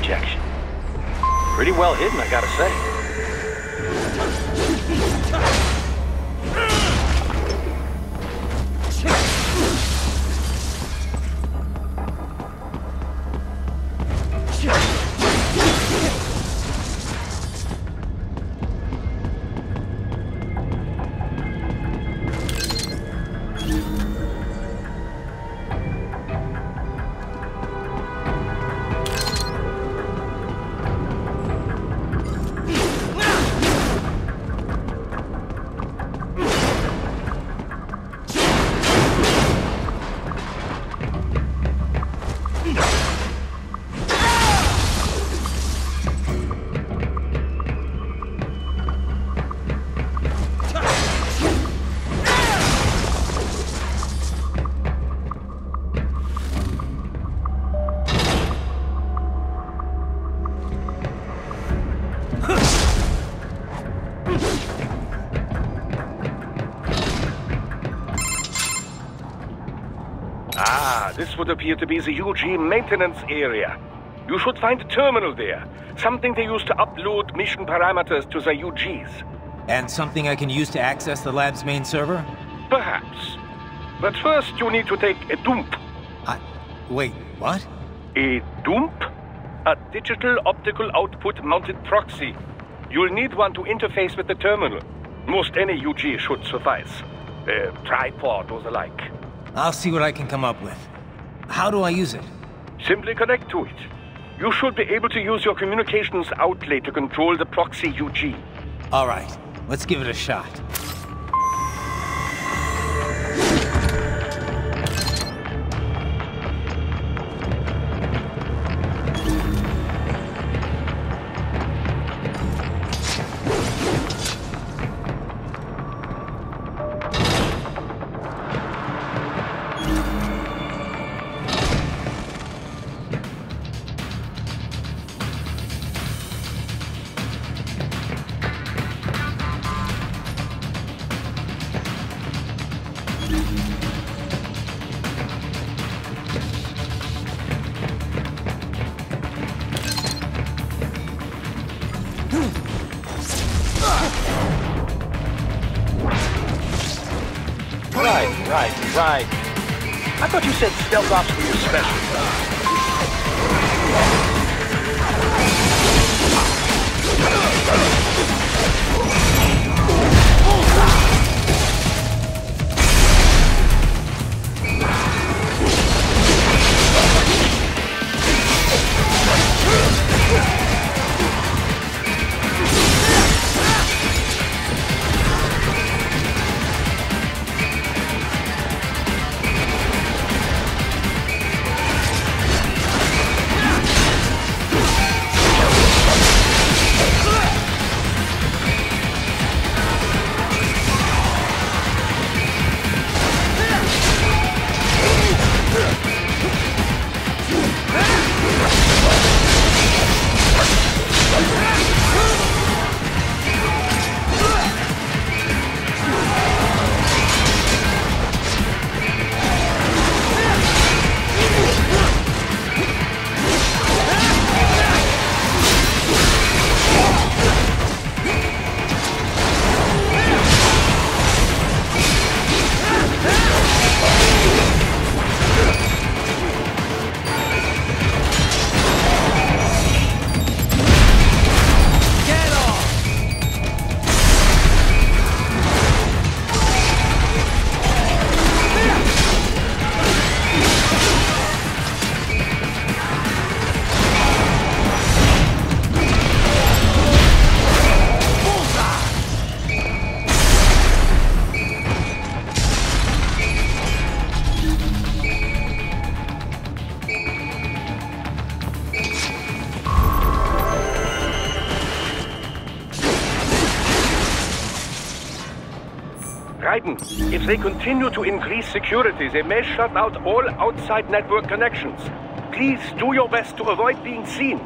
projection. Pretty well hidden, I gotta say. This would appear to be the UG maintenance area. You should find a terminal there. Something they use to upload mission parameters to the UGs. And something I can use to access the lab's main server? Perhaps. But first you need to take a dump. Wait, what? A dump? A digital optical output mounted proxy. You'll need one to interface with the terminal. Most any UG should suffice. A tripod or the like. I'll see what I can come up with. How do I use it? Simply connect to it. You should be able to use your communications outlay to control the proxy UG. All right, let's give it a shot. Right. I thought you said stealth ops were your specialty. If they continue to increase security, they may shut out all outside network connections. Please do your best to avoid being seen.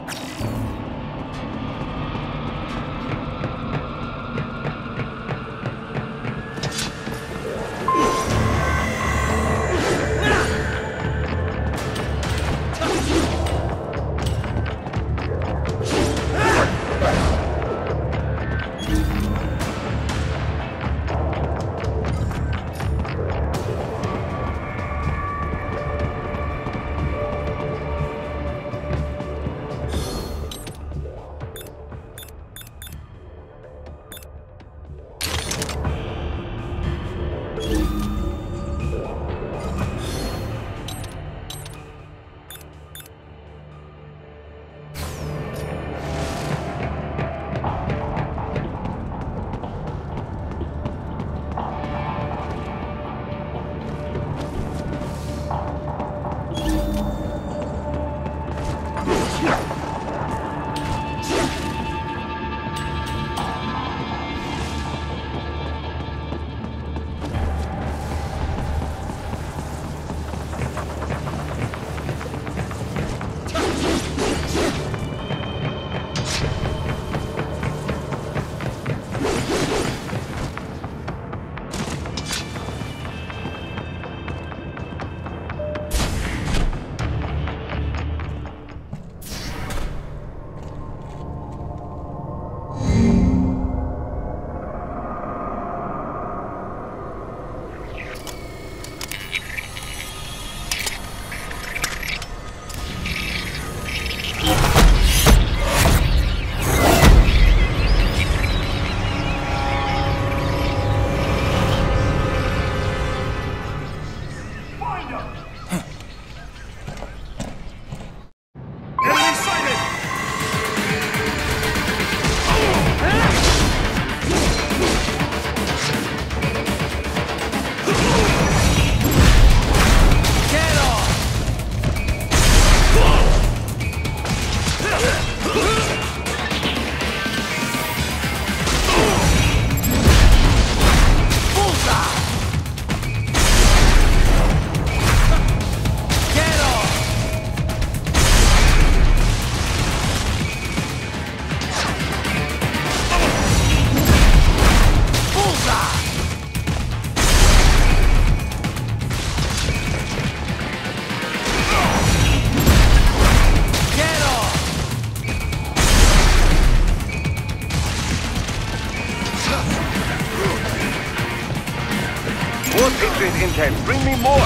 More Patriot intel. Bring me more.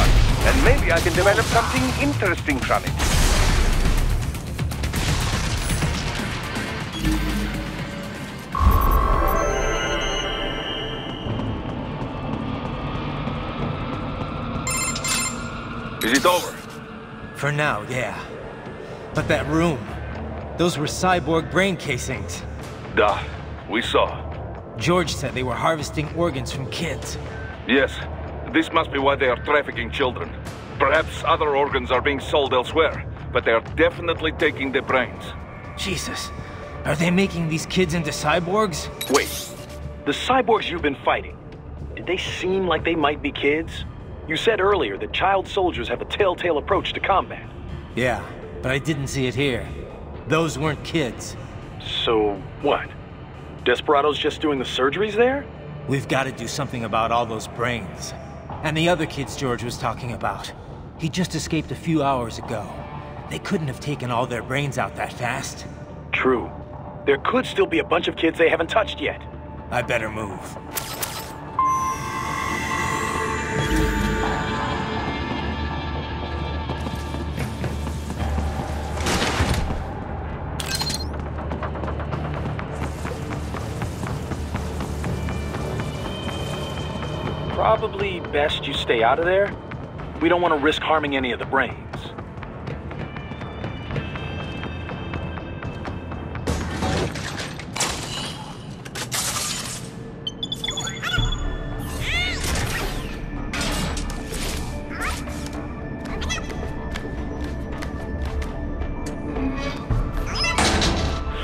And maybe I can develop something interesting from it. Is it over? For now, yeah. But that room, those were cyborg brain casings. Duh, we saw. George said they were harvesting organs from kids. Yes, this must be why they are trafficking children. Perhaps other organs are being sold elsewhere, but they are definitely taking the brains. Jesus, are they making these kids into cyborgs? Wait, the cyborgs you've been fighting, did they seem like they might be kids? You said earlier that child soldiers have a telltale approach to combat. Yeah, but I didn't see it here. Those weren't kids. So, what? Desperado's just doing the surgeries there? We've got to do something about all those brains. And the other kids George was talking about. He just escaped a few hours ago. They couldn't have taken all their brains out that fast. True. There could still be a bunch of kids they haven't touched yet. I better move. Probably best you stay out of there. We don't want to risk harming any of the brains.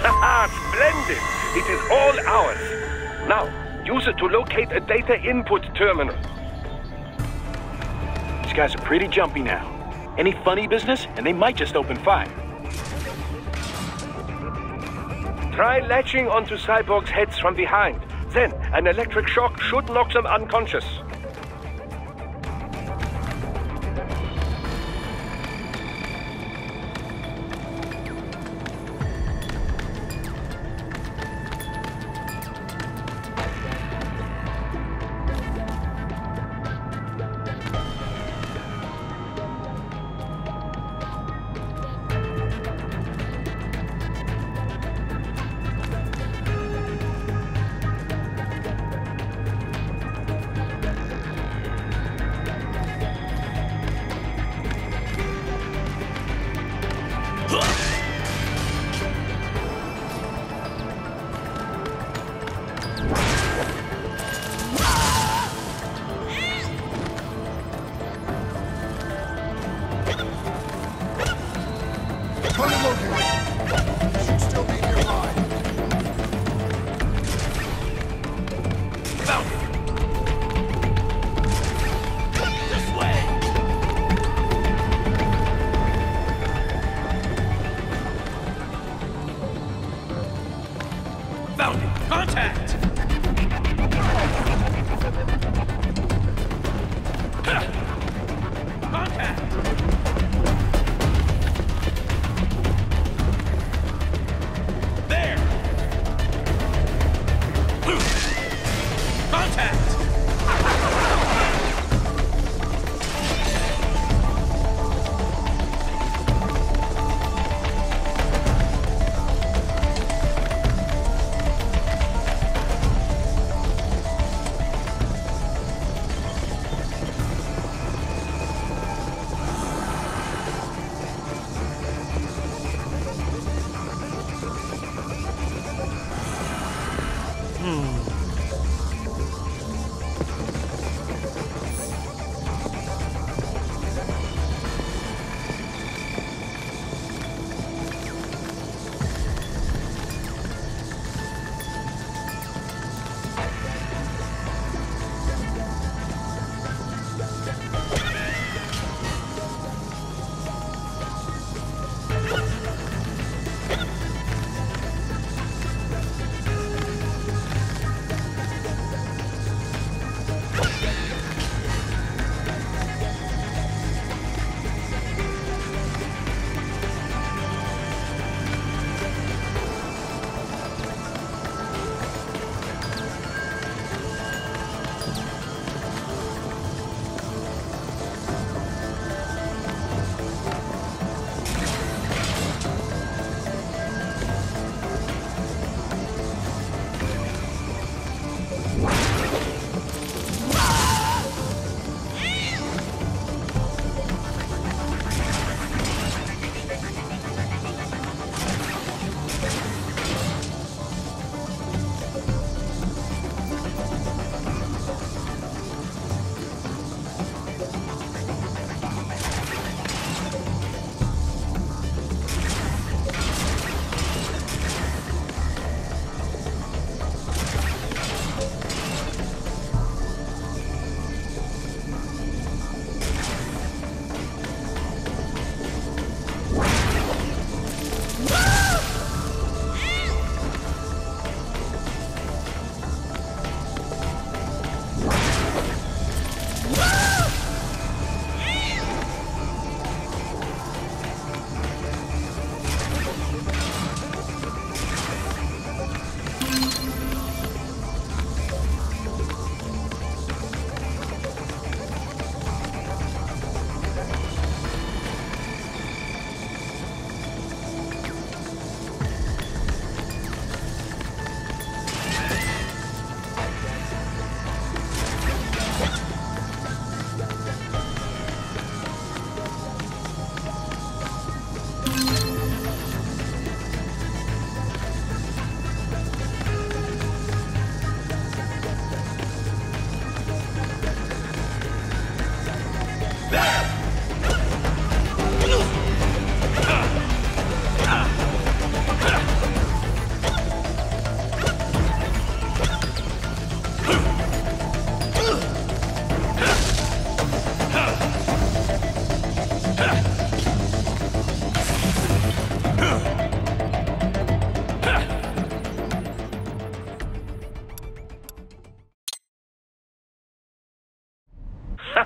Haha, splendid! It is all ours. Now, use it to locate a data input terminal. These guys are pretty jumpy now. Any funny business, and they might just open fire. Try latching onto cyborgs' heads from behind. Then, an electric shock should knock them unconscious.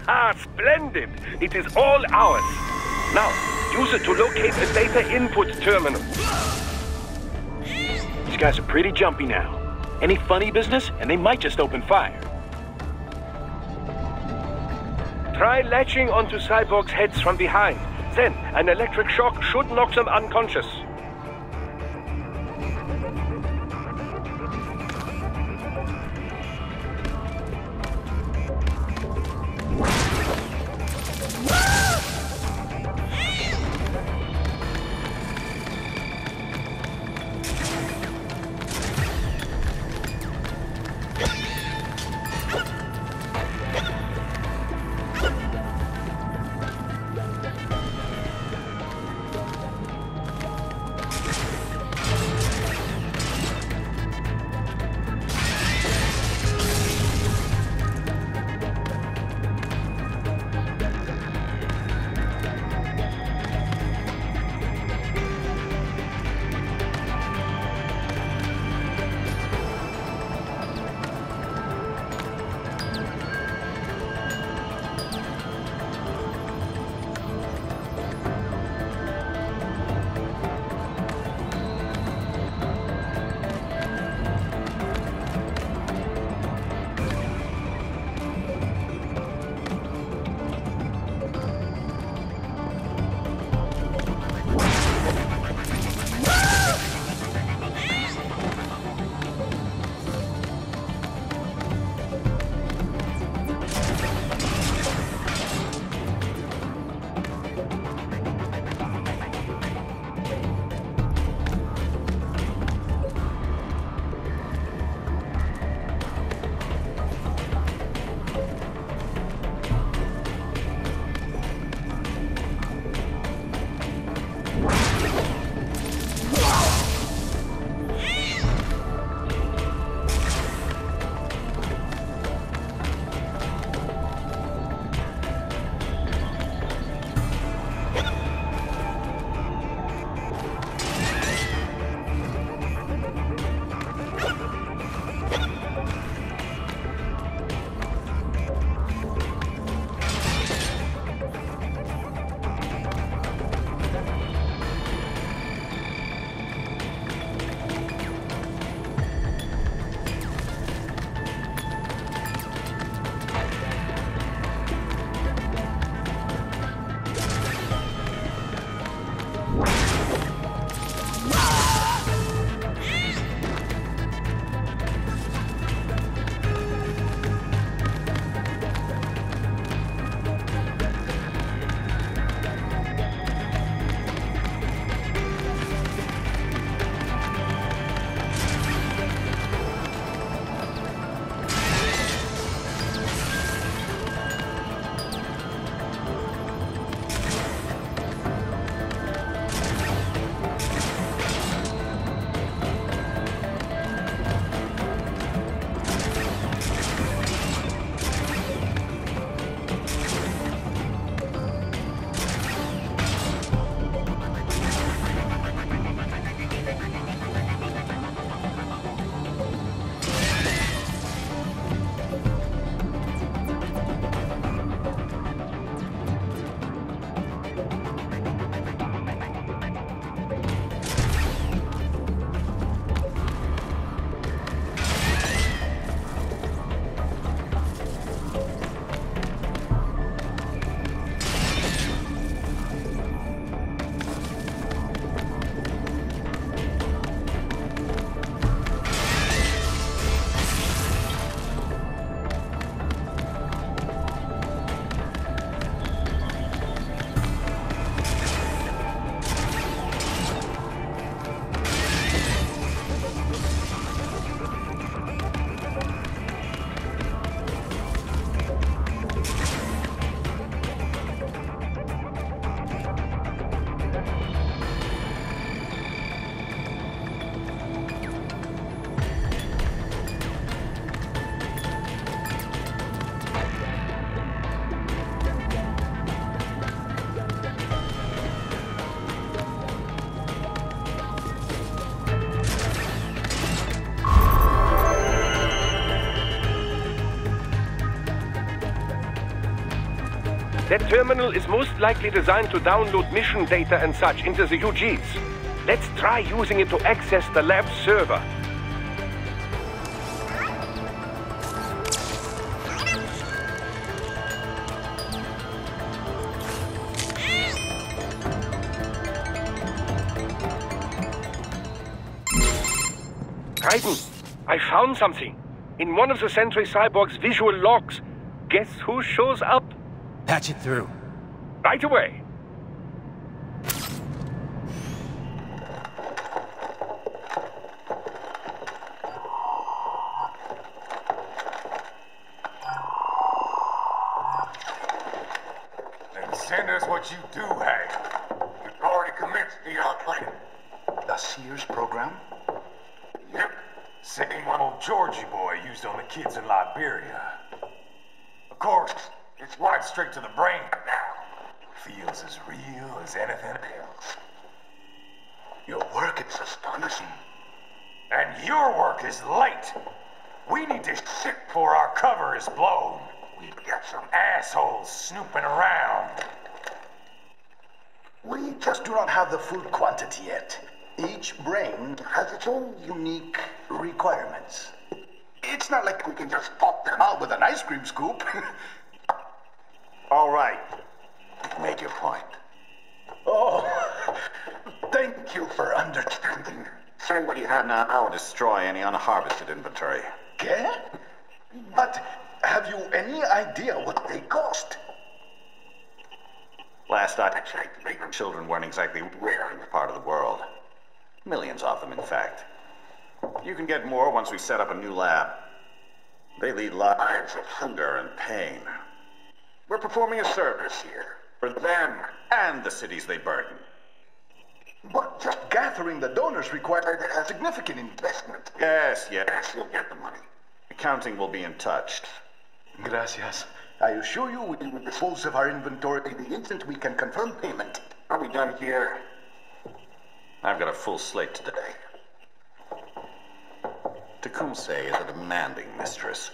Splendid! It is all ours. Now, use it to locate a data input terminal. These guys are pretty jumpy now. Any funny business, and they might just open fire. Try latching onto cyborgs' heads from behind. Then, an electric shock should knock them unconscious. That terminal is most likely designed to download mission data and such into the UGs. Let's try using it to access the lab server. Raiden, I found something. In one of the Sentry Cyborg's visual logs. Guess who shows up? Patch it through. Right away. Then send us what you do have. We've already commenced the outline. The Sears program? Yep. Same one old Georgie boy used on the kids in Liberia. Of course, it's right straight to the brain now. Feels as real as anything else. Your work is astonishing. And your work is late. We need to shit before our cover is blown. We've got some assholes snooping around. We just do not have the full quantity yet. Each brain has its own unique requirements. It's not like we can just pop them out with an ice cream scoop. All right. Make your point. Oh, thank you for understanding. Send what you have now. I'll destroy any unharvested inventory. Okay? But have you any idea what they cost? Last I checked, children weren't exactly rare in this part of the world. Millions of them, in fact. You can get more once we set up a new lab. They lead lives of hunger and pain. We're performing a service here. For them and the cities they burden. But just gathering the donors required a significant investment. Yes, you'll get the money. Accounting will be in touch. Gracias. I assure you we will dispose of our inventory the instant we can confirm payment. Are we done here? I've got a full slate today. Tecumseh is a demanding mistress,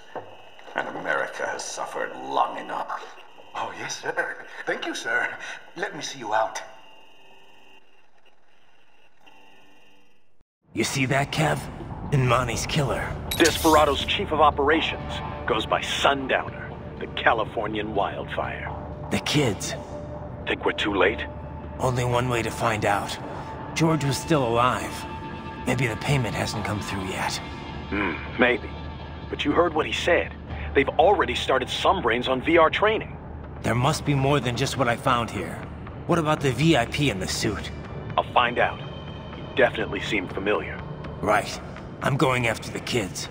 and America has suffered long enough. Oh, yes, sir. Thank you, sir. Let me see you out. You see that, Kev? Inmani's killer. Desperado's chief of operations goes by Sundowner, the Californian wildfire. The kids. Think we're too late? Only one way to find out. George was still alive. Maybe the payment hasn't come through yet. Maybe. But you heard what he said. They've already started some brains on VR training. There must be more than just what I found here. What about the VIP in the suit? I'll find out. He definitely seemed familiar. Right. I'm going after the kids.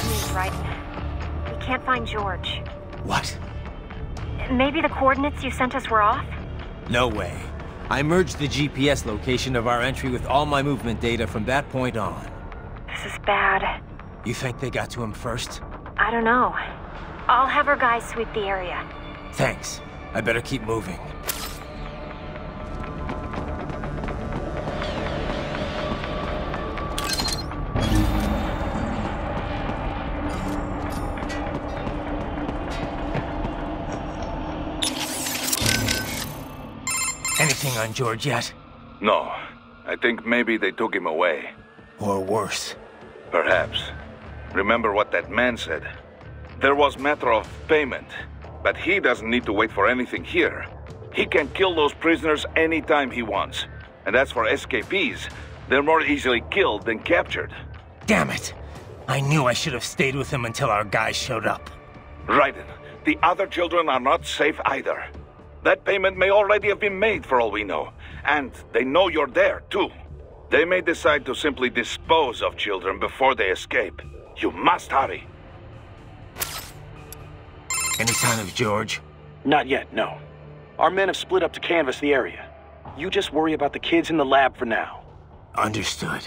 news, Raiden. We can't find George. What? Maybe the coordinates you sent us were off? No way. I merged the GPS location of our entry with all my movement data from that point on. This is bad. You think they got to him first? I don't know. I'll have our guys sweep the area. Thanks. I better keep moving. Anything on George yet? No. I think maybe they took him away. Or worse. Perhaps. Remember what that man said. There was matter of payment, but he doesn't need to wait for anything here. He can kill those prisoners anytime he wants. And as for escapees, they're more easily killed than captured. Damn it! I knew I should have stayed with him until our guys showed up. Raiden, the other children are not safe either. That payment may already have been made for all we know. And they know you're there, too. They may decide to simply dispose of children before they escape. You must hurry. Any sign of George? Not yet, no. Our men have split up to canvass the area. You just worry about the kids in the lab for now. Understood.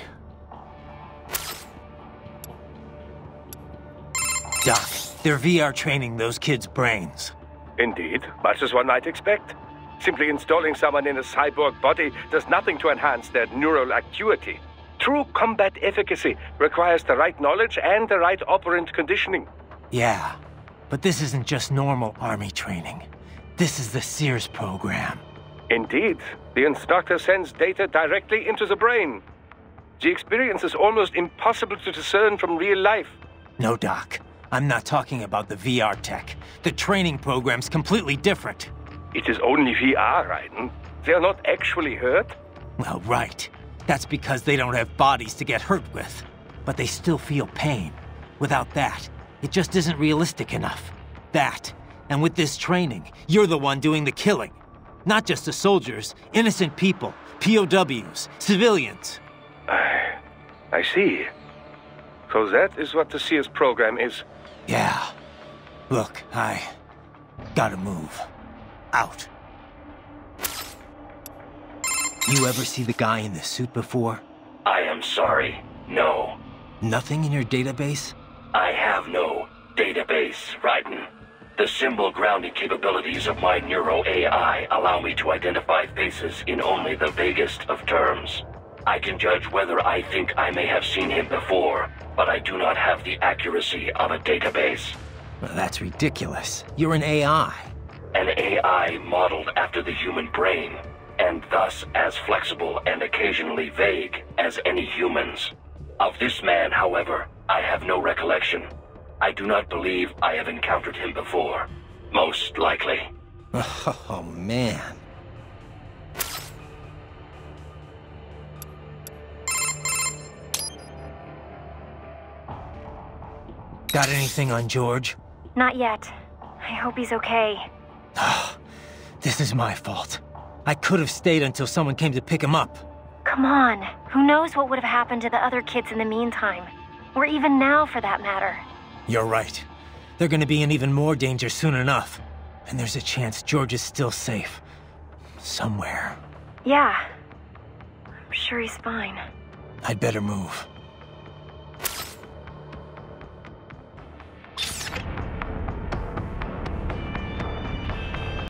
Doc, they're VR training those kids' brains. Indeed, much as one might expect. Simply installing someone in a cyborg body does nothing to enhance their neural acuity. True combat efficacy requires the right knowledge and the right operant conditioning. Yeah, but this isn't just normal army training. This is the Sears program. Indeed, the instructor sends data directly into the brain. The experience is almost impossible to discern from real life. No, Doc. I'm not talking about the VR tech. The training program's completely different. It is only VR, Raiden. They are not actually hurt. Well, right. That's because they don't have bodies to get hurt with. But they still feel pain. Without that, it just isn't realistic enough. That, and with this training, you're the one doing the killing. Not just the soldiers, innocent people, POWs, civilians. I see. So that is what the Sears program is. Yeah. Look, I gotta move. Out. You ever see the guy in the suit before? I am sorry. No. Nothing in your database? I have no database, Raiden. The symbol grounding capabilities of my Nero AI allow me to identify faces in only the vaguest of terms. I can judge whether I think I may have seen him before, but I do not have the accuracy of a database. Well, that's ridiculous. You're an AI. An AI modeled after the human brain, and thus as flexible and occasionally vague as any humans. Of this man, however, I have no recollection. I do not believe I have encountered him before. Most likely. Oh, man. Got anything on George? Not yet. I hope he's okay. This is my fault. I could have stayed until someone came to pick him up. Come on. Who knows what would have happened to the other kids in the meantime? Or even now, for that matter. You're right. They're gonna be in even more danger soon enough. And there's a chance George is still safe. Somewhere. Yeah. I'm sure he's fine. I'd better move.